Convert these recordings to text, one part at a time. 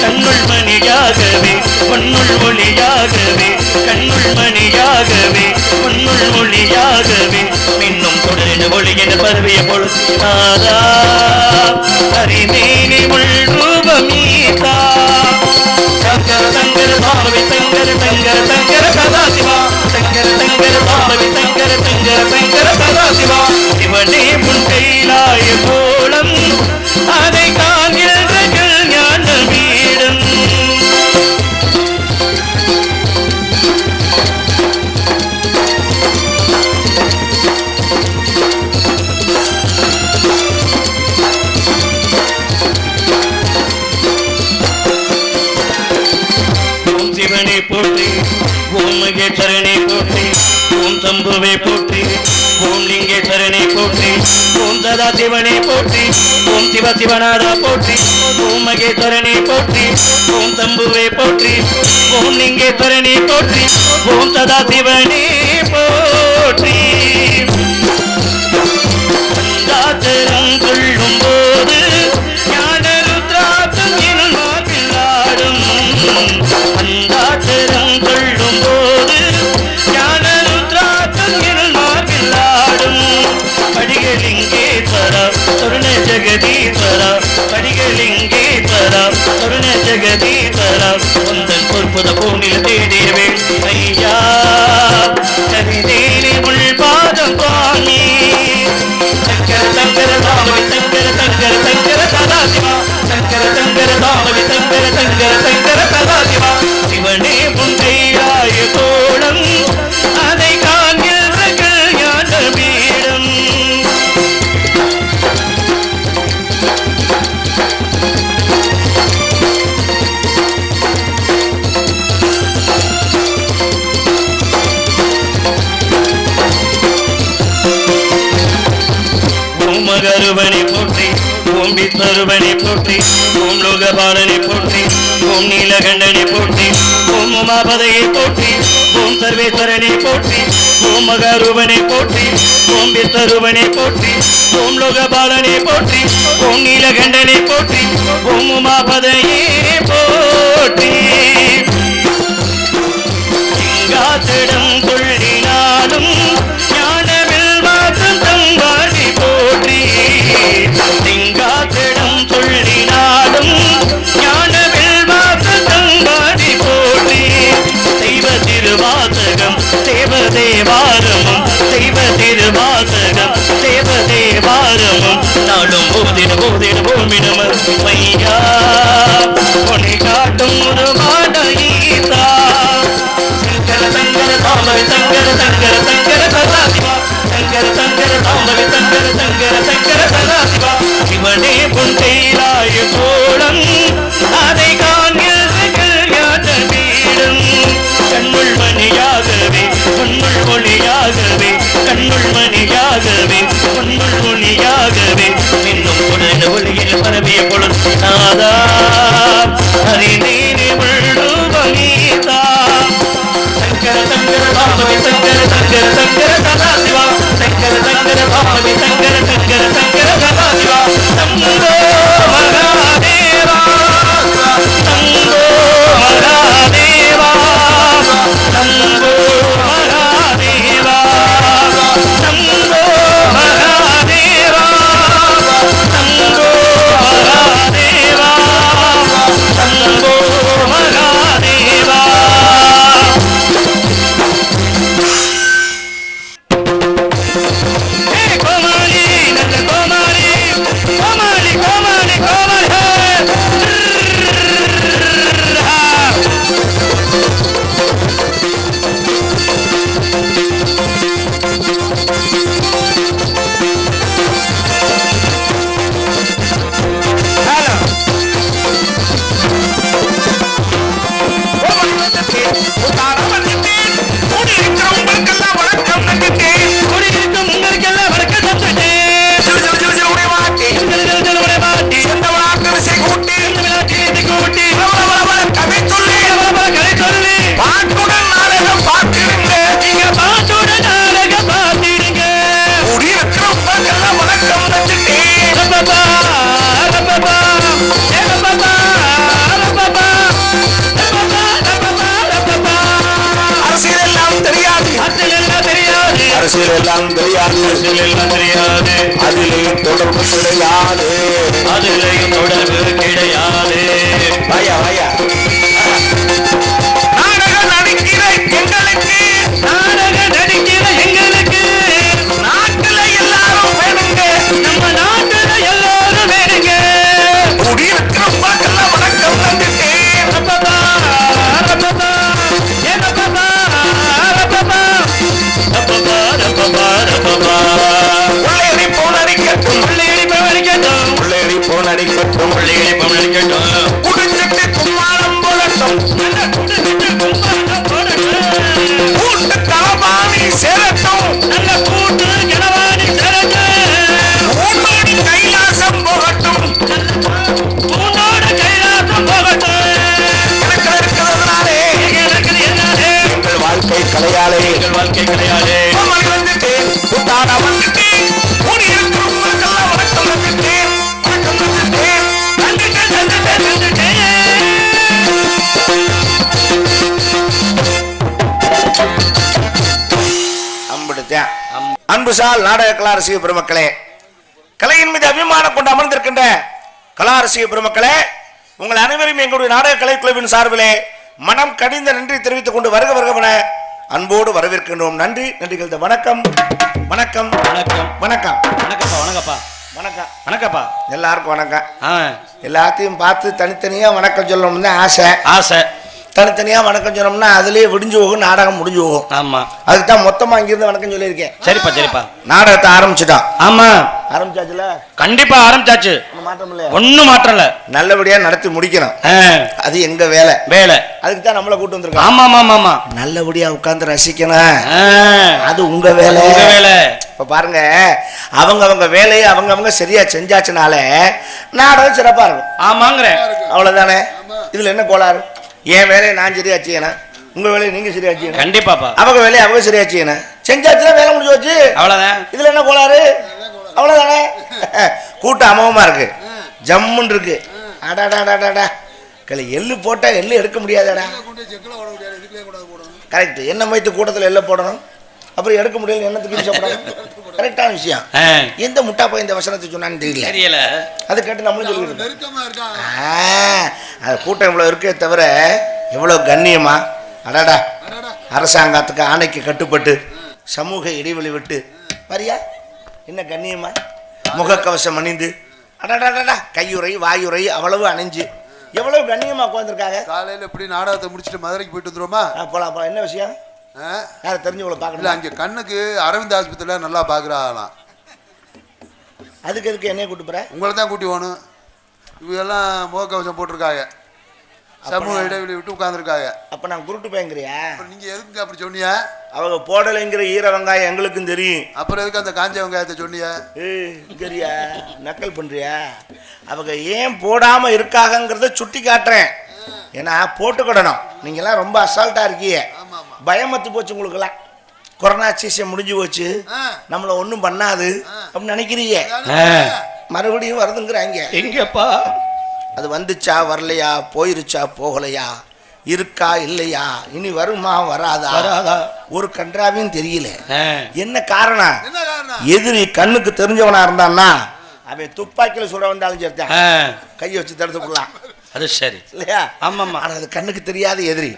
கண்ணுள் மணியாகவே பொன்னுள் ஒளியாகவே கண்ணுள் மணியாகவே பொன்னுள் ஒளியாகவே மின்னும் தொடரின ஒளியின் பதவிய பொழுதாதா ஹரிநேனி உள் ரூபமீதா சங்கர சங்கர சாமி சங்கர சங்கர சங்கர சதாசிவா சங்கர சங்கர சாமி சங்கர சங்கர சங்கர சதாசிவா இவனே உன் கைலாய கோலம் அதை காண்கிறர்கள் ஞான வீடும் ஓம் சிவனை போற்றி ஓம் மகேஸ்வரனை போற்றி ஓம் சம்புவை போற்றி ஓம் லிங்கேஸ்வரனை போற்றி ஓம் சதாசிவனை போற்றி ஓம் சிவசிவநாதா போற்றி ஓம் மகேஸ்வரனை போற்றி ஓம் சம்புவை போற்றி ஓம் லிங்கேஸ்வரனை போற்றி ஓம் சதாசிவனை போற்றி பஞ்சாட்சரம் சொல்லும் போது ஞான ருத்ராட்சம் எனும் மார்பில் ஆடும் பஞ்சாட்சரம் சொல்லும் போது ஞான ருத்ராட்சம் எனும் மார்பில் ஆடும் படிகளிங்கேஸ்வர சொர்ண ஜெகதீஸ்வர படிகளிங்கேஸ்வர சொர்ண ஜெகதீஸ்வர உந்தன் பொற்புத பூமியில் தேடியவே ஐயா கவிதேனி உள் பாதம் சுவாமி சங்கர சங்கர சாமி சங்கர சங்கர சங்கர சதாசிவா சங்கர சங்கர சாமி சங்கர சங்கர சங்கர சதாசிவா சிவனே உன் கைலாய கோலம் அதை காண்கிறர்கள் ஞான வீடும் ஓமகருவனை போற்றி ஓம் விஸ்வருவனை போற்றி ஓம் லோகபாலனை போற்றி ஓம் நீலகண்டனை போற்றி ஓம் உமாபதையை போற்றி ஓம் சர்வேஸ்வரனை போற்றி ஓம் மகருவனை போற்றி ஓம் விஸ்வருவனை போற்றி ஓம் லோகபாலனை போற்றி ஓம் நீலகண்டனை போற்றி ஓம் உமாபதையை போற்றி சிங்காசனம் கொள்ளினாலும் ஞானவில் மாற்றம் தங்காடி போற்றி சிங்காசனம் சொல்லினாலும் ஞானவில் மாற்றம் தங்காடி போற்றி தெய்வ திருவாசகம் தேவ தேவாரமும் தெய்வ திருவாசகம் தேவ தேவாரமும் நாளும் போதிட போதிட போமிடம் மையா உன்னை காட்டும் ஒரு மாடஈசா சங்கர சங்கர சாமி சங்கர சங்கர சங்கர சதாசிவா சங்கர சங்கர சாமி சங்கர சங்கர சங்கர சதாசிவா சிவனே உன் கைலாய கோலம் அதை காண்கிறர்கள் ஞான வீடும் கண்ணுள் மணியாகவே பொன்னுள் ஒளியாகவே கண்ணுள் மணியாகவே பொன்னுள் ஒளியாகவே இன்னும் உடன ஒளியில் பரவிய பொழுது நாதா ஹரிநேனி உள் ரூபமீதா சங்கர சங்கர சாமி சங்கர சங்கர சங்கர சதாசிவா சங்கர சங்கர சாமி சங்கர சங்கர சங்கர சதாசிவா சம்போ மகாதேவா சம்போ மகாதேவா சம்போ மகாதேவா சம்போ மகாதேவா சம்போ மகாதேவா சம்போ மகாதேவா அரசியல் எல்லாம் தெரியாது, அதிலேயும் தொடர்பு கிடையாது, அதிலேயும் தொடர்பு கிடையாது. வாயா வாயா. நாடகம் நடிக்கிற எங்களுக்கு, நாடகம் நடிக்கிற எங்களுக்கு, நாட்டுல எல்லாரும் வேணுங்க, நம்ம நாட்டுல எல்லாரும் வேணுங்க. குடியிருக்கிற மக்கள் வணக்கம் வந்துட்டேன். கலையாளே வாழ்க்கை கிடையாது. அன்புசால் நாடக கலா ரசிக பெருமக்களே, கலையின் மீது அபிமானம் கொண்டு அமர்ந்திருக்கின்ற கலா ரசிக பெருமக்களே, உங்கள் அனைவரும் எங்களுடைய நாடக கலைக்குழுவின் சார்பிலே மனம் கடிந்த நன்றி தெரிவித்துக் கொண்டு வருக வருகவன அன்போடு வரவேற்கின்றோம். நன்றி நன்றிகள். வணக்கம் வணக்கம் வணக்கம் வணக்கம் வணக்கப்பா வணக்கப்பா வணக்கம் வணக்கப்பா. எல்லாருக்கும் வணக்கம். எல்லாத்தையும் பார்த்து தனித்தனியா வணக்கம் சொல்லணும்னு தான் ஆசை. ஆசை தனித்தனியா வணக்கம் சொன்னோம்னா அதுலயே விடிஞ்சு போகும், நாடகம் முடிஞ்சு போகும். ஆமா, அதுக்குதான் மொத்தமா இங்கிருந்து வணக்கம் சொல்லியிருக்கேன். சரிப்பா சரிப்பா. நாடகத்தை ஆரம்பிச்சுட்டோம். ஆமா, ஆரம்பிச்சாச்சுல? கண்டிப்பா ஆரம்பிச்சாச்சு. மாற்றம் இல்லையா? ஒன்னும் மாற்றம் இல்ல. நல்லபடியா நடத்தி முடிக்கணும், அது எங்க வேலை. அதுக்கு தான் நம்மள கூட்டு வந்திருக்கோம். ஆமா ஆமா ஆமா. நல்லபடியா உட்கார்ந்து ரசிக்கணும், அது உங்க வேலை. இப்ப பாருங்க, அவங்க வேலையை அவங்க சரியா செஞ்சாச்சுனால நாடகம் சிறப்பா இருக்கும். ஆமாங்கிற அவ்வளவுதானே. இதுல என்ன கோளாறு? என் வேலையை நான் சரியா செய்யணும், உங்க வேலையை நீங்க சரியா செய்யணும். கண்டிப்பாப்பா. அவங்க வேலையை அவங்க சரியா செய்யணும். செஞ்சாச்சுன்னா வேலை முடிஞ்சு வச்சு, அவ்வளவுதான். இதுல என்ன கோளாறு? அவ்வளவுதானே. கூட்டம் அமோகமா இருக்கு, ஜம்முன்னு இருக்கு. அடாடாடாடா, எள்ளு போட்டா எள்ளு எடுக்க முடியாதடா. கரெக்ட். என்ன மைத்து கூட்டத்தில் எள்ள போடணும், அப்புறம் எடுக்க முடியல, என்னத்துக்கு சாப்பிடணும். கரெக்டான விஷயம். எந்த முட்டா போய் இந்த வசனத்தை சொன்னான்னு தெரியல. அது கேட்டு நம்மளும் சொல்லிட்டு அது கூட்டம் இவ்வளவு இருக்கே தவிர எவ்வளவு கண்ணியமா, அடாடா, அரசாங்கத்துக்கு ஆணைக்கு கட்டுப்பட்டு சமூக இடைவெளி விட்டு வரியா, என்ன கண்ணியமா முகக்கவசம் அணிந்து, அடாடாடா, கையுறை வாயுறை அவ்வளவு அணிஞ்சு எவ்வளவு கண்ணியமா உட்காந்துருக்காங்க. காலையில எப்படி நாடகத்தை முடிச்சுட்டு மதுரைக்கு போயிட்டு வந்துருவோமா? போலாம். என்ன விஷயம்? யாரும் தெரிஞ்சவங்களை பார்க்கல. அங்கே கண்ணுக்கு அரவிந்த் ஆஸ்பத்திரியில் நல்லா பார்க்குறாங்களாம். அதுக்கு எதுக்கு என்னைய கூட்டு போற? உங்களை தான் கூட்டி போகணும். இவங்கெல்லாம் முகக்கவசம் போட்டிருக்காங்க, சமூக இடைவெளி விட்டு உட்காந்துருக்காங்க. அப்போ நான் குருட்டு பயங்கறியா? நீங்கள் எதுக்கு அப்படி சொன்னியா? அவங்க போடலைங்கிற ஈர வெங்காயம் எங்களுக்கும் தெரியும். அப்புறம் எதுக்கு அந்த காஞ்ச வெங்காயத்தை சொன்னியா? சரியா, நக்கல் பண்றியா? அவங்க ஏன் போடாம இருக்காங்கிறத சுட்டி காட்டுறேன். ஏன்னா போட்டுக்கிடணும். நீங்கெல்லாம் ரொம்ப அசால்ட்டா இருக்கீங்க, பயமத்து போச்சு உங்களுக்கெல்லாம். கொரோனா சீசன் முடிஞ்சு போச்சு, நம்மள ஒன்றும் பண்ணாது அப்படின்னு நினைக்கிறீங்க. மறுபடியும் வருதுங்கிறாங்க. எங்கப்பா அது வந்துச்சா வரலையா, போயிருச்சா போகலையா, இருக்கா இல்லையா, இனி வருமா வராதா, ஒரு கன்றாவையும் தெரியல. என்ன காரணம்? எதிரி கண்ணுக்கு தெரிஞ்சவனா இருந்தான்னா அவன் துப்பாக்கியில சுட வந்தாலும் சேர்த்தான் கையை வச்சு தடுத்து போடலாம். அது சரி இல்லையா? ஆமாம்மா. ஆனால் அது கண்ணுக்கு தெரியாத எதிரி.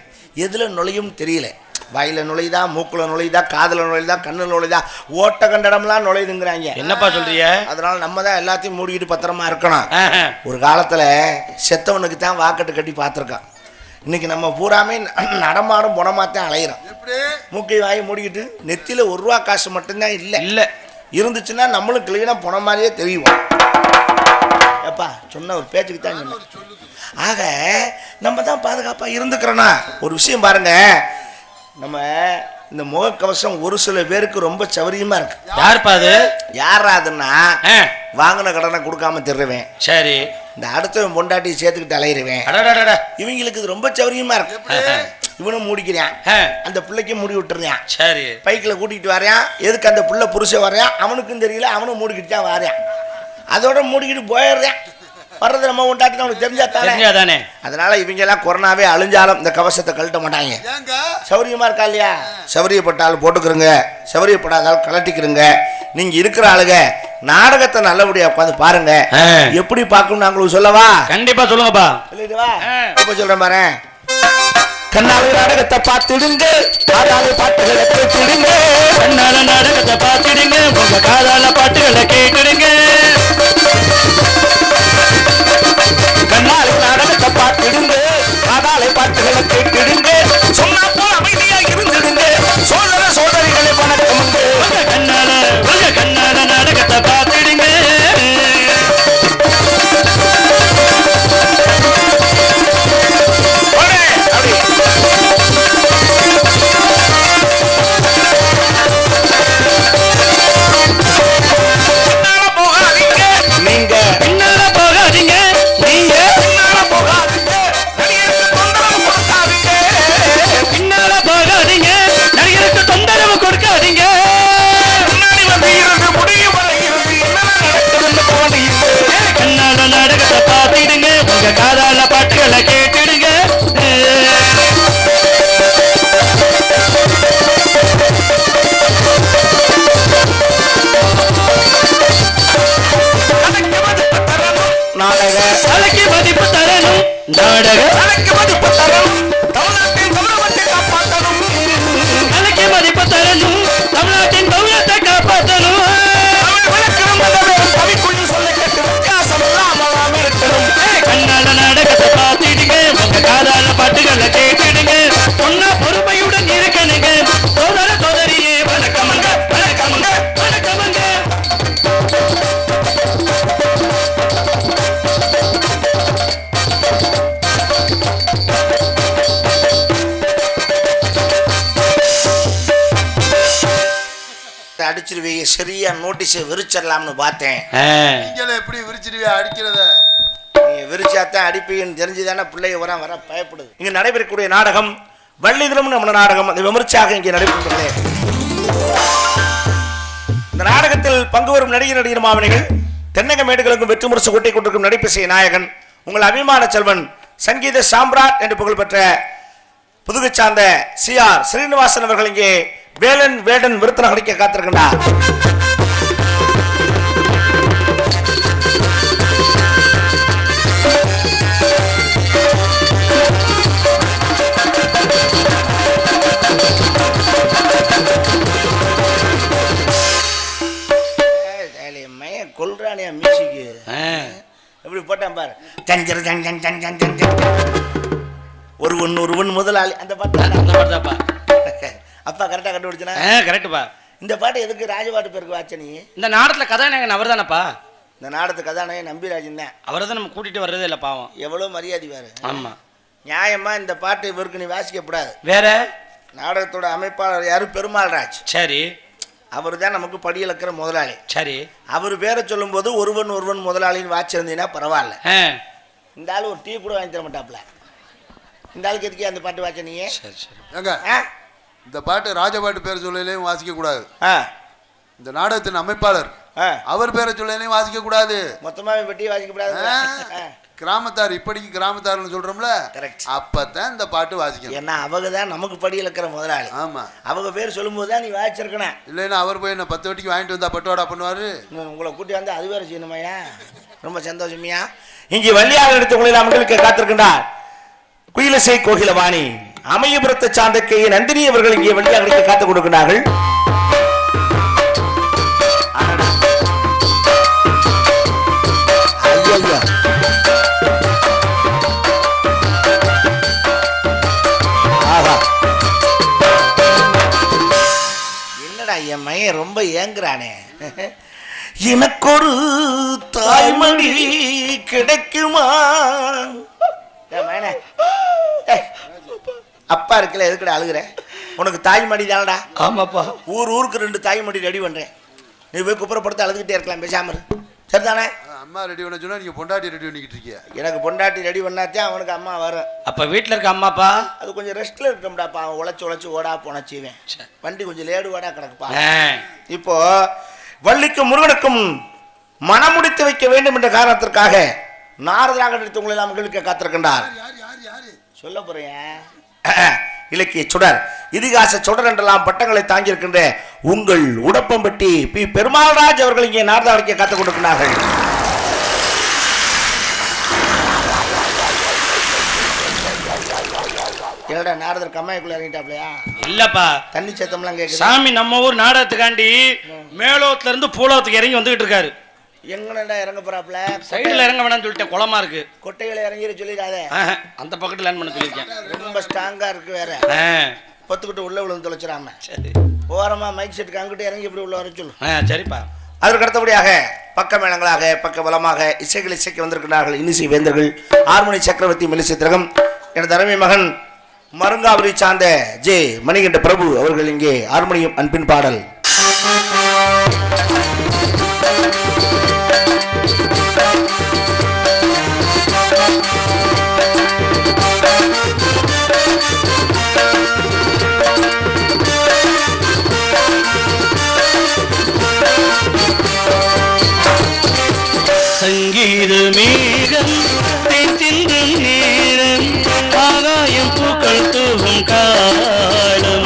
எதுல நுழையும் தெரியல. வாயில நுழையுதா, மூக்குல நுழையுதா, காதுல நுழையுதா, கண்ணுல நுழையுதா, ஓட்ட கண்டடம்லாம் நுழையுதுங்கிறாங்க. என்னப்பா சொல்றீங்க? அதனால நம்ம தான் எல்லாத்தையும் மூடிக்கிட்டு பத்திரமா இருக்கணும். ஒரு காலத்துல செத்தவனுக்கு தான் வாக்கெட்டு கட்டி பார்த்துருக்கான். இன்னைக்கு நம்ம பூராமே நடமாடும் புணமாத்தான் அலையிறோம். மூக்கை வாயை மூடிக்கிட்டு நெத்தியில ஒரு ரூபா காசு மட்டும்தான் இல்லை. இருந்துச்சுன்னா நம்மளும் கிளீனா புண மாதிரியே தெரியும். எப்பா சொன்ன ஒரு பேச்சுக்கு தான் சொன்ன. ஆக நம்ம தான் பாதுகாப்பா இருந்துக்கிறோன்னா. ஒரு விஷயம் பாருங்க, நம்ம இந்த முகக்கவசம் ஒரு சில பேருக்கு ரொம்ப சௌரியமா இருக்கு. யாருப்பா அது? யாராதுன்னா வாங்கின கடனை கொடுக்காம திருவேன். சரி. இந்த அடுத்தவன் பொண்டாட்டி சேர்த்துக்கிட்டு அலையிடுவேன். இவங்களுக்கு இது ரொம்ப சௌரியமா இருக்கு. இவனும் மூடிக்கிறான், அந்த பிள்ளைக்கும் மூடி விட்டுறான். சரி. பைக்கில் கூட்டிகிட்டு வரையான். எதுக்கு அந்த பிள்ளை புருஷன் வரையான் அவனுக்கும் தெரியல, அவனும் மூடிக்கிட்டு தான் வரையான். அதோட மூடிக்கிட்டு போயிடுறான். வர்றது நம்ம உண்டாட்டி அவனுக்கு தெரிஞ்சாதானே. அதனால இவங்க எல்லாம் கொரோனாவே அழிஞ்சாலும் இந்த கவசத்தை கழட்ட மாட்டாங்க. சௌரியமா இருக்கா இல்லையா? சௌரியப்பட்டாலும் போட்டுக்கிறங்க, சௌரியப்படாதாலும் கலட்டிக்கிறங்க. நீங்க இருக்கிற ஆளுங்க நாடகத்தை நல்லபடியா உட்காந்து பாருங்க. எப்படி பார்க்கணும் நாங்களுக்கு சொல்லவா? கண்டிப்பா சொல்லுங்கப்பா. இப்ப சொல்றேன் பாரு. கண்ணால நாடகத்தை பார்த்துடுங்க, காதால பாட்டுகளை கேட்டுடுங்க. கண்ணால நாடகத்தை பார்த்துடுங்க, உங்க காதால பாட்டுகளை கேட்டுடுங்க. கண்ணால நாடகத்தை பார்த்துடுங்க, காதால பாட்டுகளை கேட்டுடுங்க. சொன்னா போல அமைதியா இருந்துடுங்க. சோதர சோதரிகளை வணக்கம். கண்ணால நாடகத்தை பார்த்துடுங்க. காதால பாட்டுகளை கேட்டுடுங்க. நாடக தலைக்கு மதிப்பு தரணும், நாடக தலைக்கு மதிப்பு தரணும், தமிழ்நாட்டின் கௌரவத்தை காப்பாற்றணும். தலைக்கு மதிப்பு தரணும், தமிழ்நாட்டின் கௌரவத்தை காப்பாற்றணும். கண்ணால நாடகத்தை பார்த்துடுங்க, உங்க காதால பாட்டுகளை கேட்டுடுங்க. சொன்ன பொறுமையுடன் இருக்கணுங்க. சோதர சோதரியே வணக்கமங்க, வணக்கமங்க, வணக்கமங்க. அடிச்சிருவீங்க, சரியா நோட்டீஸ் விரிச்சிடலாம்னு பார்த்தேன். எப்படி விரிச்சிருவே அடிக்கிறத? நீங்க விரிச்சாத்தான் அடிப்பீங்கன்னு தெரிஞ்சுதானே பிள்ளைய வர பயப்படுது. இங்க நடைபெறக்கூடிய நாடகம் வள்ளிதினம் நம்ம நாடகம். அது விமர்சையாக இங்கே நடைபெறுகிறது. இந்த நாடகத்தில் பங்கு வரும் நடிகர் நடிகர் மாமனிகள் தென்னக மேடுகளுக்கும் வெற்றி முரசு கொட்டை கொண்டிருக்கும் நடிப்பிசை நாயகன் உங்கள் அபிமான செல்வன் சங்கீத சாம்ராட் என்று புகழ்பெற்ற புதுகை சார்ந்த CR ஸ்ரீனிவாசன் அவர்கள் இங்கே வேலன் வேடன் விருத்தன அளிக்க காத்திருக்கின்றார். கொல்றானே மியூசிக்கு எப்படி போட்டான் பாரு. ஜஞ்சர் ஜங் ஜங் ஜங் ஜங் ஜங் ஜங். ஒருவன் முதலாளி அந்த பாட்டு தான்ப்பா. அப்பா கரெக்டா கண்டுபிடிச்சனா? கரெக்டுப்பா. இந்த பாட்டு எதுக்கு ராஜபாட்டு பேருக்கு வாச்ச நீ? இந்த நாடகத்துல கதாநாயகன் அவர் தானப்பா. இந்த நாடகத்து கதாநாயகன் நம்பிராஜன் தான். அவரை தான் நம்ம கூட்டிட்டு வர்றதே இல்லை பாவம். எவ்வளவு மரியாதை பாரு. ஆமா, நியாயமா இந்த பாட்டு இவருக்கு நீ வாசிக்கப்படாது. வேற நாடகத்தோட அமைப்பாளர் யாரு? பெருமாள் ராஜ். சரி, அவர் தான் நமக்கு படியிலக்கிற முதலாளி. சரி, அவர் பேரை சொல்லும் போது ஒருவன் முதலாளின்னு வாச்சிருந்தீங்கன்னா பரவாயில்ல. இந்த ஆளு ஒரு டீ கூட வாங்கி தர மாட்டாப்ல. இந்த ஆளுக்கு எதுக்கே அந்த பாட்டு வாச்ச நீ? சரி சரி. இந்த பாட்டு ராஜபாட்டு பேர் சொல்லலையும் வாசிக்க கூடாது. இந்த நாடகத்தின் அமைப்பாளர் அவர் பேரை சொல்லலையும் வாசிக்க கூடாது. மொத்தமாவே வெட்டி வாசிக்க கூடாது. கிராமத்தார் இப்படிக்கு கிராமத்தார்னு சொல்றோம்ல, அப்பதான் இந்த பாட்டு வாசிக்கணும். ஏன்னா அவங்க தான் நமக்கு படியில் இருக்கிற முதலாளி. ஆமா, அவங்க பேர் சொல்லும் போது தான் நீ வாசிச்சிருக்கணும். இல்லைன்னா அவர் போய் என்ன 10 வட்டிக்கு வாங்கிட்டு வந்தா பட்டுவாடா பண்ணுவாரு. உங்களை கூட்டி வந்து அது வேற செய்யணுமையா? ரொம்ப சந்தோஷமியா. இங்கே வள்ளியாக எடுத்து உங்களை மக்களுக்கு காத்திருக்கின்றார் குயிலசை கோகிலவாணி அமையபுரத்தை சார்ந்த கே நந்தினி அவர்கள் இங்கே வள்ளியாக எடுத்து காத்துக் கொடுக்கிறார்கள். என்னடா என் மையன் ரொம்ப ஏங்குறானே. எனக்கொரு தாய்மடி கிடைக்குமா? அப்பா இருக்கல, எதுக்கட அழுகுற? உனக்கு தாய்மடி தானடா. ஆமாப்பா. ஊருக்கு 2 தாய்மடி ரெடி பண்றேன். நீ போய் குப்புறப்படுத்த அழுதுகிட்டே இருக்கலாம், பேசாம சரிதானே? அம்மா ரெடி பண்ண சொன்னா நீங்க பொண்டாட்டி ரெடி பண்ணிக்கிட்டு இருக்கீங்க. எனக்கு பொண்டாட்டி ரெடி பண்ணாத்தான் அவனுக்கு அம்மா வரும். அப்ப வீட்டுல இருக்க அம்மாப்பா அது கொஞ்சம் ரெஸ்ட்ல இருக்கோம்டாப்பா. அவன் உழைச்சு ஓடா போனச்சுவேன். வண்டி கொஞ்சம் லேடு ஓடா கிடக்குப்பா. இப்போ வள்ளிக்கும் முருகனுக்கும் மனமுடித்து வைக்க வேண்டும் என்ற காரணத்திற்காக நாரதராக நடித்து உங்களை எல்லாம் மகிழ்விக்க காத்திருக்கின்றார். சொல்ல போறேன். இலக்கிய சுடர், இதிகாச சுடர் என்றெல்லாம் பட்டங்களை தாங்கியிருக்கின்ற உங்கள் உடப்பம்பட்டி பி பெருமாள்ராஜ் அவர்கள் இங்கே நாரதா அடிக்க காத்துக் கொண்டிருக்கிறார்கள். என்னடா நாரதர் கம்மாய்க்குள்ள இறங்கிட்டாப்லையா? இல்லப்பா, தண்ணி சத்தம்லாம் கேட்குது. சாமி நம்ம ஊர் நாடகத்துக்காண்டி மேலோத்துல இருந்து பூலோகத்துக்கு இறங்கி வந்துகிட்டு இருக்காரு. எங்கடா இறங்க போறாப்ல? சைடுல இறங்க வேணாம்னு சொல்லிட்டேன், குளமா இருக்கு. கொட்டைகளை இறங்கி சொல்லிடாத. அந்த பக்கத்துல லேண்ட் பண்ண சொல்லியிருக்கேன். ரொம்ப ஸ்ட்ராங்கா இருக்கு வேற. பத்துக்கிட்டு உள்ள விழுந்து தொலைச்சிடாம. சரி, ஓரமா மைக் செட்டுக்கு அங்கிட்டு இறங்கி இப்படி உள்ள வர சொல்லு. சரிப்பா. அதற்கு அடுத்தபடியாக பக்க மேளங்களாக பக்க பலமாக இசைகள் இசைக்கு வந்திருக்கிறார்கள் இன்னிசை வேந்தர்கள். ஆர்மணி சக்கரவர்த்தி மெல்லிசை திலகம் எனது அருமை மகன் மருங்காவரி சார்ந்த ஜே மணிகண்ட பிரபு அவர்கள் இங்கே ஹார்மோனியம் அன்பின் பாடல். சங்கீத மேகம் தேய்ந்திடும் நேரம், ஆகாயம் பூக்கள் தூவும் காலம்,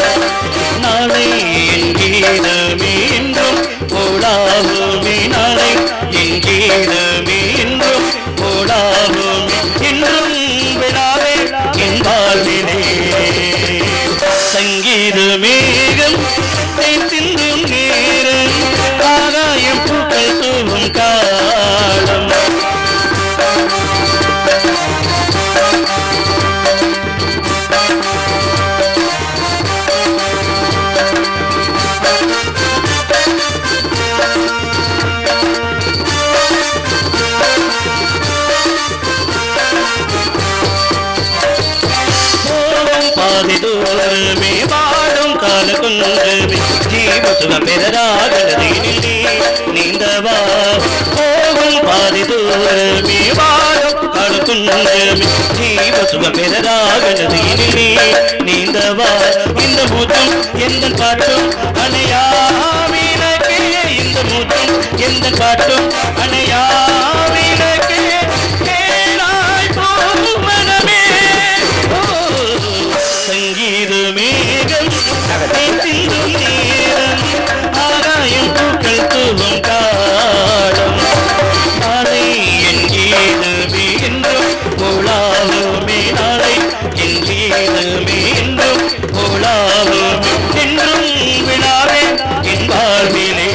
நாளை என் கீதமே என்றும் போடாகுமே, நாளை என் கீதமே என்றும் போடாகுமே, என்றும் விழாவே என் வாழ்விலே. சங்கீத மேகம் தேய்ந்திடும் நேரம், ஆகாயம் பூக்கள் தூவும் காலம். பாதிதூரமே வாழும் கால குன்றமே, ஜீவசுக பெறராகலதீனிலே நீந்தவா. போகும் பாதிதூரமே வாழும் கால குன்றமே, ஜீவசுக பெறராகலதீனிலே நீந்தவா. இந்த மூச்சும் எந்த பாட்டும் அணையாவினக்கே, இந்த மூச்சும் எந்த பாட்டும் அணையாவினக்கே, கேளாய் பூமனமே. சங்கீத மேகம் தேய்ந்திடும் நேரம், ஆகாயம் பூக்கள் தூவும் காலம், நாளை என் கீதமே என்றும் போலாகுமே, நாளை என் கீதமே என்றும் போலாகுமே, என்றும் விழாவே என் வாழ்விலே.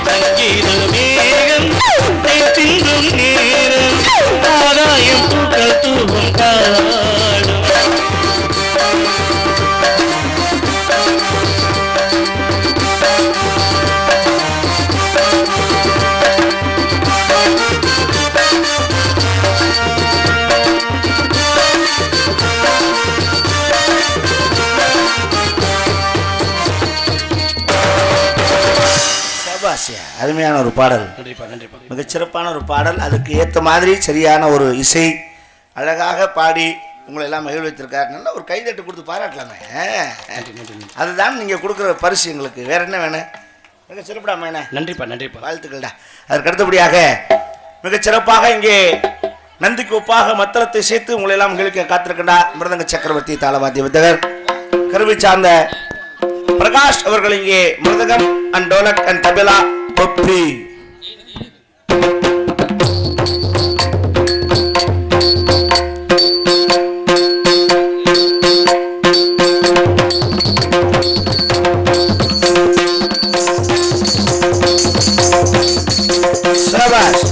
சங்கீத மேகம் தேய்ந்திடும் நேரம், ஆகாயம் பூக்கள் தூவும் காலம். அருமையான ஒரு பாடல், மிகச்சிறப்பான ஒரு பாடல். அதுக்கு ஏற்ற மாதிரி சரியான ஒரு இசை, அழகாக பாடி உங்களை எல்லாம் மகிழ்வித்திருக்காரு. நல்ல ஒரு கைதட்டு கொடுத்து பாராட்டலாமே. அதுதான் நீங்க கொடுக்குற பரிசு எங்களுக்கு. வேற என்ன வேணும்? மிக சிறப்பாக நன்றிப்பா, நன்றிப்பா, வாழ்த்துக்கள்டா. அதற்கு அடுத்தபடியாக மிகச்சிறப்பாக இங்கே நந்திக்கு ஒப்பாக மத்தளத்தை சேர்த்து உங்களை எல்லாம் மகிழ்விக்க காத்திருக்கின்றார் மிருதங்க சக்கரவர்த்தி தாளவாத்திய வித்தகர் கருவி சார்ந்த பிரகாஷ் அவர்கள் இங்கே மிருதகம் and dholak and tabla poppy. சபாஷ்.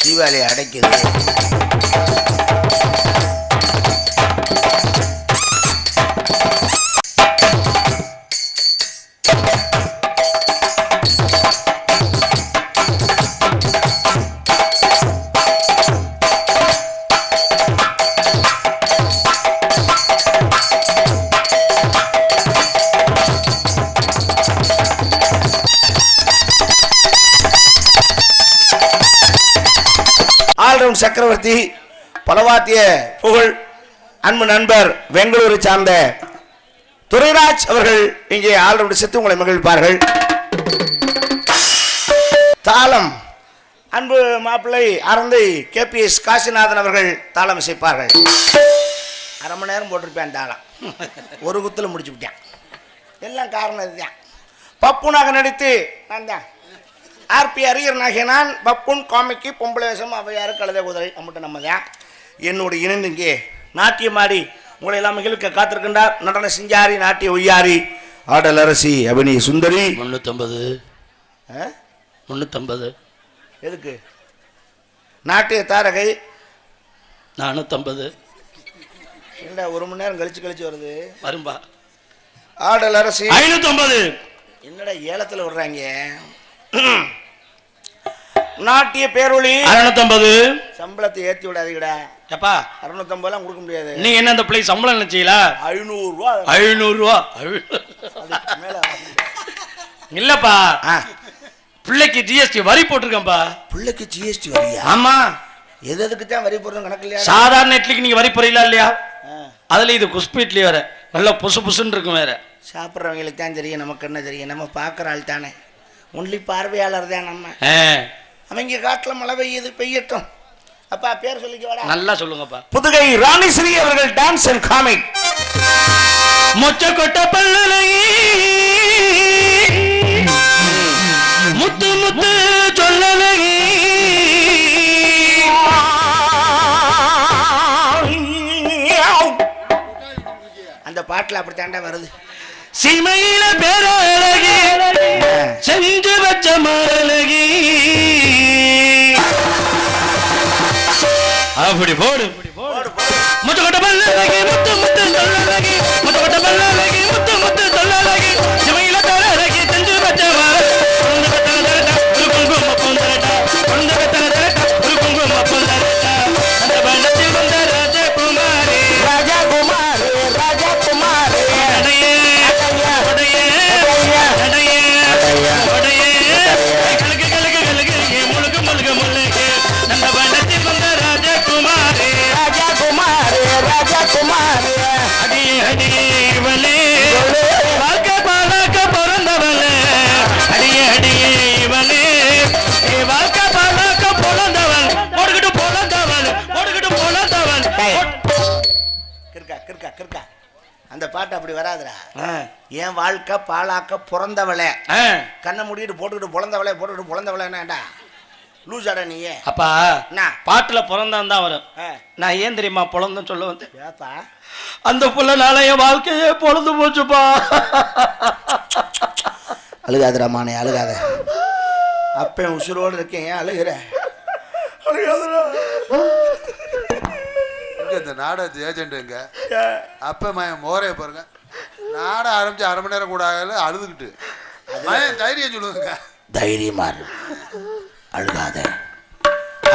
தீபாவளி அடைக்குது. ஆல்ரவுண்ட் சக்கரவர்த்தி பலவாத்திய புகழ் அன்பு நண்பர் பெங்களூரை சார்ந்த துரைராஜ் அவர்கள் இங்கே ஆல்ரவுண்ட் செத்து உங்களை மகிழ்ப்பார்கள். தாளம் அன்பு மாப்பிள்ளை அரந்தை KPS காசிநாதன் அவர்கள் தாளம் இசைப்பார்கள். அரை மணி நேரம் போட்டிருப்பேன் தாளம், ஒரு குத்தில் முடிச்சு விட்டேன். எல்லாம் காரணம் இதுதான். பப்புனாக நடித்து நான் தான் RP அரியர் நான் பப்புன் காமிக்கு பொம்பளை வேஷம் அவையாறு கழுத குதிரை அம்மட்டு நம்ம தான் என்னோட இணைந்து இங்கே நாட்டியமாடி உங்களை எல்லாம் மகிழ்க்க காத்திருக்கின்றார் நடன சிங்காரி நாட்டிய ஒய்யாரி ஆடல் அரசி அபினி சுந்தரி. 350 எதுக்கு நாட்டிய தாரகை 450 என்ன ஒரு மணி நேரம் கழிச்சு வருது வரும்பா. ஆடல் அரசி 550 என்னடா ஏலத்தில் விடுறாங்க. நாட்டிய பேரொளி 650 சம்பளத்தை ஏற்றி விடாதீங்கடா. எப்பா 650 கொடுக்க முடியாது. நீங்க என்ன அந்த பிள்ளை சம்பளம் நினைச்சீங்களா? 500 ரூபா 500 ரூபா மேல இல்லப்பா, பிள்ளைக்கு GST வரி போட்டிருக்கேன்ப்பா. பிள்ளைக்கு GST வரியா? ஆமா. எதுக்கு தான் வரி போடுறது கணக்கு இல்லையா? சாதாரண இட்லிக்கு நீங்க வரி போறீங்களா இல்லையா? அதுல இது குஸ்பு இட்லி வேற நல்லா புசு புசுன்னு இருக்கும் வேற. சாப்பிட்றவங்களுக்கு தான் தெரியும், நமக்கு என்ன தெரியும்? நம்ம பார்க்குற ஆள் தானே, ஒன்லி பார்வையாளர் தான் நம்ம. அவங்க காட்டில் மழை பெய்யட்டும். அப்பா பேர் சொல்லிக்க நல்லா சொல்லுங்கப்பா. புதுகை ராணிஸ்ரீ அவர்கள் டான்ஸ் அண்ட் காமிக். மொச்ச கொட்ட பல்லலை முத்து முத்து சொல்லலை அந்த பாட்டில் அப்படி தாண்டா வருது. சீமையில பேரழகி செஞ்சு வச்ச மரழகி அப்படி போடு. முத்துக்கொட்ட பல்லழகி முத்து முத்து சொல்லழகி முத்துக்கொட்ட பல்லழகி முத்து முத்து சொல்லழகி சீமையில பேரழகி செஞ்சு வச்ச மரழகி ஒரு குங்கும பூந்தரட்டா குழந்தை வெத்தன தரட்டா ஒரு குங்கும பூந்தரட்டா அந்த பண்டத்தில் வந்த ராஜகுமாரி ராஜகுமாரி ராஜகுமாரி முழுக்க முழுக்க முழுக்க நம்ம அடியே இவளே வாழ்க்கை பாலாக்க பிறந்தவளே அடியே அடியே இவளே வாழ்க்கை பாலாக்க பிறந்தவள் ஓடுகிட்டு பிறந்தவள் ஓடுகிட்டு பிறந்தவள் கிறுக்கா கிறுக்கா கிறுக்கா அந்த பாட்டு அப்படி வராதுடா. என் வாழ்க்கை பாலாக்க பிறந்தவளே கண்ணை முடிக்கிட்டு போட்டுக்கிட்டு பிறந்தவளே போட்டுக்கிட்டு பிறந்தவளேன்னாடா லூசாடா நீயே. அப்பா பாட்டுல பிறந்தான் தான் வரும். நான் ஏன் தெரியுமா பிறந்தேன்னு சொல்ல வந்து ஏப்பா அந்த புள்ள நாளைய வாழ்க்கையே பொழுது போச்சுப்பா. அழுகாதடா மானே அழுகாத. அப்ப உசுரோடு இருக்கேன் ஏன் அழுகிற? அழுகாதடா. இந்த நாடகத்து ஏஜென்ட்டுங்க அப்ப மயம் மோரைய பாருங்க. நாடகம் ஆரம்பிச்சு 1/2 மணி நேரம் கூட ஆகல அழுதுகிட்டு மயம் தைரியம் சொல்லுங்க. தைரியமா அழுகாத.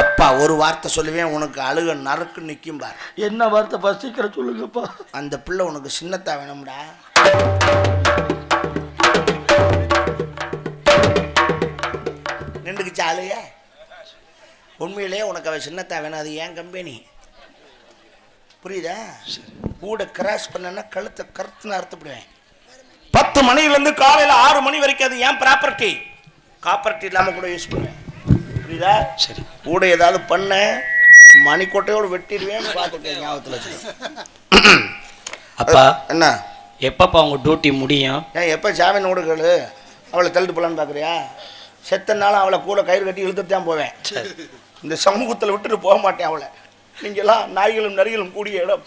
அப்பா ஒரு வார்த்தை சொல்லுவேன் உனக்கு அழுக நறுக்கு நிற்கும் பார். என்ன வார்த்தை பசிக்கிற சொல்லுங்கப்பா. அந்த பிள்ளை உனக்கு சின்னத்தா வேணும்டா. நின்றுக்குச்சு அழுக. உண்மையிலேயே உனக்கு அவ சின்னத்தா வேணும். அது ஏன் கம்பெனி புரியுதா? கூட கிராஸ் பண்ணனா கழுத்தை கருத்துன்னு அறுத்துப்படுவேன். 10 மணிலேருந்து காலையில் 6 மணி வரைக்கும் அது ஏன் ப்ராப்பர்ட்டி. காப்பர்ட்டி இல்லாமல் கூட யூஸ் பண்ணுவேன் புரியுதா? சரி கூட ஏதாவது பண்ண மணிக்கோட்டையோடு வெட்டிடுவேன் பார்த்துட்டேன் ஞாபகத்தில் வச்சு. அப்பா என்ன எப்பப்பா உங்க டியூட்டி முடியும்? ஏன் எப்போ ஜாமீன் ஓடுகள் அவளை தள்ளிட்டு போலான்னு பார்க்குறியா? செத்தனாலும் அவளை கூட கயிறு கட்டி இழுத்துட்டு தான் போவேன். இந்த சமூகத்தில் விட்டுட்டு போக மாட்டேன் அவளை. நீங்கள்லாம் நாய்களும் நரிகளும் கூடிய இடம்.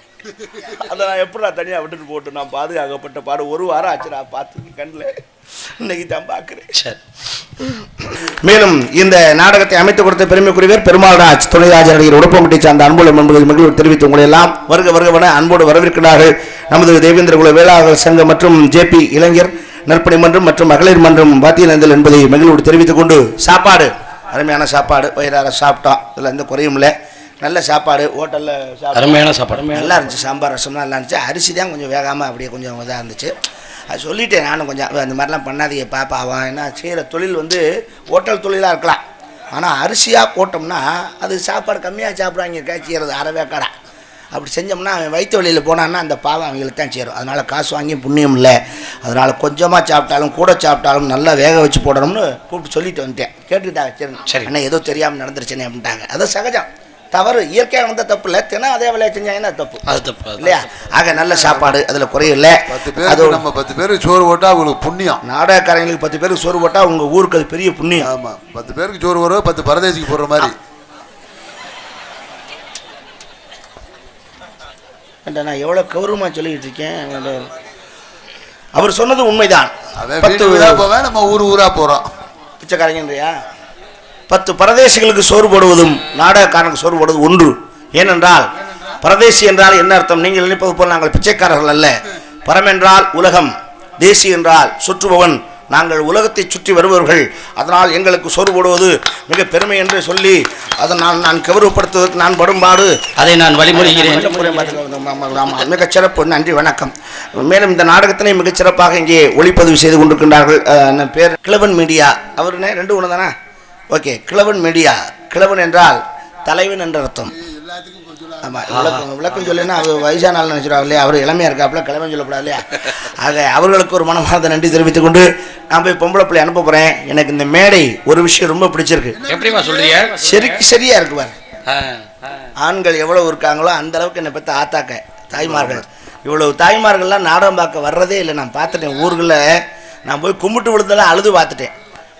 அதை நான் எப்படா தனியாக விட்டுட்டு போட்டு நான் பாதுகாக்கப்பட்ட பாடு 1 வாரம் ஆச்சுடா பார்த்து கண்ணில். இன்னைக்கு தான் பார்க்குறேன். மேலும் இந்த நாடகத்தை அமைத்துக் கொடுத்த பெருமைக்குரியவர் பெருமாள்ராஜ் துணைராஜ நடிகர் உடப்பம்பட்டி சார்ந்த அன்போடு என்பது மகிழ்வு தெரிவித்து உங்களை எல்லாம் வருக வருகவன அன்போடு வரவேற்கிறார்கள். நமது தேவேந்திர குல வேளாளர் சங்கம் மற்றும் ஜேபி இளைஞர் நற்பணி மன்றம் மற்றும் மகளிர் மன்றம் வாத்தியநந்தல் என்பதை மகிழ்வோடு தெரிவித்துக் கொண்டு சாப்பாடு அருமையான சாப்பாடு வயிறார சாப்பிட்டோம். இதில் எந்த குறையும் இல்லை. நல்ல சாப்பாடு ஹோட்டலில் அருமையான சாப்பாடு நல்லா இருந்துச்சு. சாம்பார் ரசம்லாம் நல்லா இருந்துச்சு. அரிசி தான் கொஞ்சம் வேகாமல் அப்படியே கொஞ்சம் இதாக இருந்துச்சு. அது சொல்லிட்டேன் நானும் கொஞ்சம் அந்த மாதிரிலாம் பண்ணாதீங்க பாப்பா. அவன் என்ன செய்கிற தொழில் வந்து ஹோட்டல் தொழிலாக இருக்கலாம். ஆனால் அரிசியாக போட்டோம்னா அது சாப்பாடு கம்மியாக சாப்பிட்றாங்க செய்கிறது அறவேக்காடா. அப்படி செஞ்சோம்னா அவன் வயிற்று வழியில் போனான்னா அந்த பாவம் அவங்களுக்கு தான் சேரும். அதனால் காசு வாங்கியும் புண்ணியம் இல்லை. அதனால் கொஞ்சமாக சாப்பிட்டாலும் கூட சாப்பிட்டாலும் நல்லா வேக வச்சு போடணும்னு கூப்பிட்டு சொல்லிட்டு வந்துட்டேன். கேட்டுக்கிட்டாங்க சரி அண்ணா ஏதோ தெரியாமல் நடந்துருச்சுன்னு அப்படின்ட்டாங்க. அது சகஜம் தவறு. இயற்கையாக வந்த தப்பு இல்லை. தினம் அதே வேலையை செஞ்சாங்கன்னா தப்பு அது தப்பு இல்லையா? ஆக நல்ல சாப்பாடு அதில் குறையில்லை. 10 பேர் நம்ம 10 பேருக்கு சோறு போட்டால் அவங்களுக்கு புண்ணியம். நாடகக்காரங்களுக்கு 10 பேருக்கு சோறு போட்டால் உங்கள் ஊருக்கு அது பெரிய புண்ணியம். ஆமாம் 10 பேருக்கு சோறு வரும் 10 பரதேசிக்கு போடுற மாதிரி. நான் எவ்வளோ கௌரவமாக சொல்லிக்கிட்டு இருக்கேன். அவர் சொன்னது உண்மைதான். போவேன் நம்ம ஊரா போகிறோம் பிச்சைக்காரங்கன்றியா? 10 பரதேசிகளுக்கு சோறு போடுவதும் நாடகக்காரனுக்கு சோறு போடுவது ஒன்று. ஏனென்றால் பரதேசி என்றால் என்ன அர்த்தம்? நீங்கள் நினைப்பது போல் நாங்கள் பிச்சைக்காரர்கள் அல்ல. பரம் என்றால் உலகம், தேசி என்றால் சுற்றுபவன். நாங்கள் உலகத்தை சுற்றி வருபவர்கள். அதனால் எங்களுக்கு சோறு போடுவது மிக பெருமை என்று சொல்லி அதை நான் கௌரவப்படுத்துவதற்கு நான் படும்பாடு அதை நான் வழிமொழிகிறேன். மிகச் சிறப்பு. நன்றி வணக்கம். மேலும் இந்த நாடகத்தினை மிகச் சிறப்பாக இங்கே ஒளிப்பதிவு செய்து கொண்டிருக்கின்றார்கள். பேர் கிழவன் மீடியா. அவருனே 2 ஒன்று தானே? ஓகே. கிழவன் மீடியா. கிழவன் என்றால் தலைவன் என்ற அர்த்தம். ஆமாம் விளக்கம் சொல்லினா அது வயசானாலும் நினச்சிடுவாங்க இல்லையா? அவர் இளமையாக இருக்காப்புல கிழவன் சொல்லக்கூடாது இல்லையா? ஆக அவர்களுக்கு ஒரு மனமார்ந்த நன்றி தெரிவித்துக் கொண்டு நான் போய் பொம்பளை பிள்ளை அனுப்ப போகிறேன். எனக்கு இந்த மேடை ஒரு விஷயம் ரொம்ப பிடிச்சிருக்கு. எப்படிமா சொல்றீங்க? சரியா இருக்குவார். ஆண்கள் எவ்வளவு இருக்காங்களோ அந்த அளவுக்கு என்னை பற்றி ஆத்தாக்க தாய்மார்கள். இவ்வளவு தாய்மார்கள்லாம் நாடகம் பார்க்க வர்றதே இல்லை. நான் பார்த்துட்டேன் ஊர்களில். நான் போய் கும்பிட்டு விழுந்தெல்லாம் அழுது பார்த்துட்டேன்.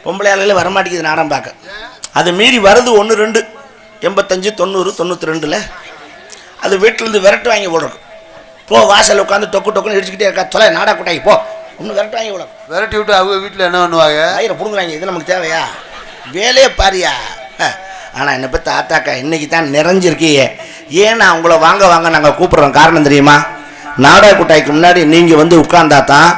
பொம்பளை ஆளுகளே வரமாட்டேங்குது நாடகம் பார்க்க. அது மீறி வருது 1 2 85 90 92 அது வீட்டிலேருந்து விரட்டு வாங்கி போடுறோம். போ வாசல் உட்காந்து டொக்கு டொக்குன்னு இடிச்சுக்கிட்டே இருக்கா. தொலை நாடா கூட்டாக்கி போ இன்னும் விரட்டு வாங்கி விடும். விரட்டி விட்டு அவங்க வீட்டில் என்ன பண்ணுவாங்க? ஆயிரம் பிடுங்குறாங்க. இது நமக்கு தேவையா? வேலையே பாரியா. ஆனால் என்னை பற்றி ஆத்தாக்கா இன்னைக்கு தான் நிறைஞ்சிருக்கீங்க. ஏன் நான் உங்களை வாங்க நாங்கள் கூப்பிட்றோம் காரணம் தெரியுமா? நாடக கூட்டாய்க்கு முன்னாடி நீங்கள் வந்து உட்கார்ந்தா தான்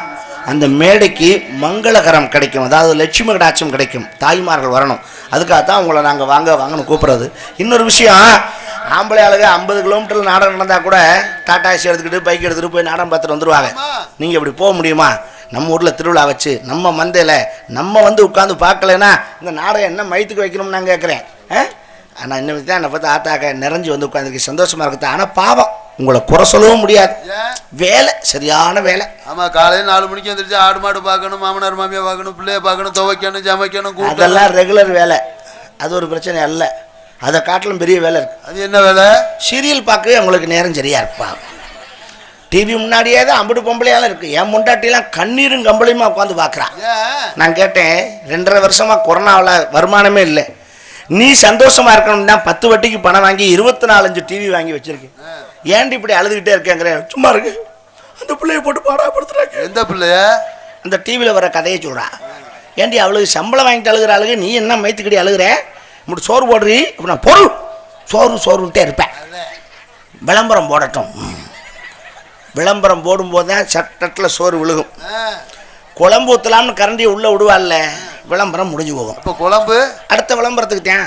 அந்த மேடைக்கு மங்களகரம் கிடைக்கும். அதாவது லட்சுமி கடாட்சம் கிடைக்கும். தாய்மார்கள் வரணும். அதுக்காகத்தான் உங்களை நாங்கள் வாங்கன்னு கூப்பிட்றது. இன்னொரு விஷயம், ஆம்பளை ஆளுங்க 50 கிலோமீட்டரில் நாடகம் நடந்தால் கூட டாடா ஏசி எடுத்துக்கிட்டு பைக் எடுத்துகிட்டு போய் நாடகம் பார்த்துட்டு வந்துடுவாங்க. நீங்கள் இப்படி போக முடியுமா? நம்ம ஊரில் திருவிழா வச்சு நம்ம மந்தையில் நம்ம வந்து உட்காந்து பார்க்கலன்னா இந்த நாடகம் என்ன மயத்துக்கு வைக்கணும்னு நான் கேட்குறேன். ஆனால் இன்னும் தான் என்னை பார்த்து ஆத்தாக்க நிறைஞ்சு வந்து உட்காந்துருக்கு. சந்தோஷமாக இருக்குது. ஆனால் பாவம் உங்களை குறை சொல்லவும் முடியாது. ஏன் வேலை சரியான வேலை. ஆமா, காலையில் 4 மணிக்கு வந்துருச்சு, ஆடு மாடு பார்க்கணும், மாமனார் மாமியா பார்க்கணும், பிள்ளைய பார்க்கணும், துவைக்கணும், சமைக்கணும், அதெல்லாம் ரெகுலர் வேலை. அது ஒரு பிரச்சனை அல்ல. அதை காட்டிலும் பெரிய வேலை இருக்கு. அது என்ன வேலை? சீரியல் பார்க்கவே உங்களுக்கு நேரம் சரியா இருப்பா. டிவி முன்னாடியே தான் அம்புட்டு பொம்பளையாலும் இருக்கு. என் முண்டாட்டிலாம் கண்ணீரும் கம்பளையுமா உட்காந்து பார்க்குறான். நான் கேட்டேன், 2.5 வருஷமா கொரோனாவில் வருமானமே இல்லை, நீ சந்தோஷமா இருக்கணும்னா 10 வட்டிக்கு பணம் வாங்கி 24 டிவி வாங்கி வச்சிருக்கேன், ஏன்டி இப்படி அழுதுகிட்டே இருக்கேங்கிறேன். சும்மா இருக்கு, அந்த பிள்ளைய போட்டு பாடாப்படுத்துறாங்க. எந்த பிள்ளைய? அந்த டிவியில் வர கதையை சொல்றா. ஏன்டி அவளுக்கு சம்பளம் வாங்கிட்டு அழுகிற அழுகு, நீ என்ன மைத்துக்கடி அழுகிற, இப்படி சோறு போடுறீ அப்படின்னா பொருள் சோறுன்ட்டே இருப்பேன். விளம்பரம் போடட்டும், விளம்பரம் போடும்போது தான் சட்டத்தில் சோறு விழுகும். குழம்பு ஊற்றலாம்னு கரண்டியை உள்ளே விடுவாள்ல, விளம்பரம் முடிஞ்சு போகும். இப்போ குழம்பு அடுத்த விளம்பரத்துக்கு தான்.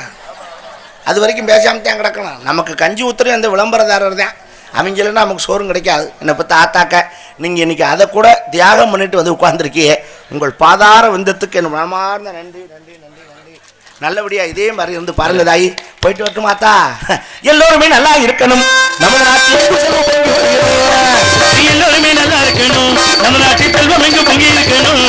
அது வரைக்கும் பேசாமல் தான் கிடக்கணும். நமக்கு கஞ்சி ஊற்றுறது அந்த விளம்பரதாரர் தான். அவங்க இல்லைன்னா நமக்கு சோறும் கிடைக்காது. என்னை பற்றி ஆத்தாக்க, நீங்கள் இன்றைக்கி அதை கூட தியாகம் பண்ணிட்டு வந்து உட்காந்துருக்கியே, உங்கள் பாதார விந்தத்துக்கு என் மனமார்ந்த நன்றி நன்றி நன்றி நன்றி. நல்லபடியாக இதே மாதிரி இருந்து பாருங்க தாயி. போயிட்டு வரட்டும் மாத்தா. எல்லோருமே நல்லா இருக்கணும், நம்ம நாட்டில் எல்லோருமே நல்லா இருக்கணும், நம்ம நாட்டில் செல்வம் எங்க பொங்கி இருக்கணும்.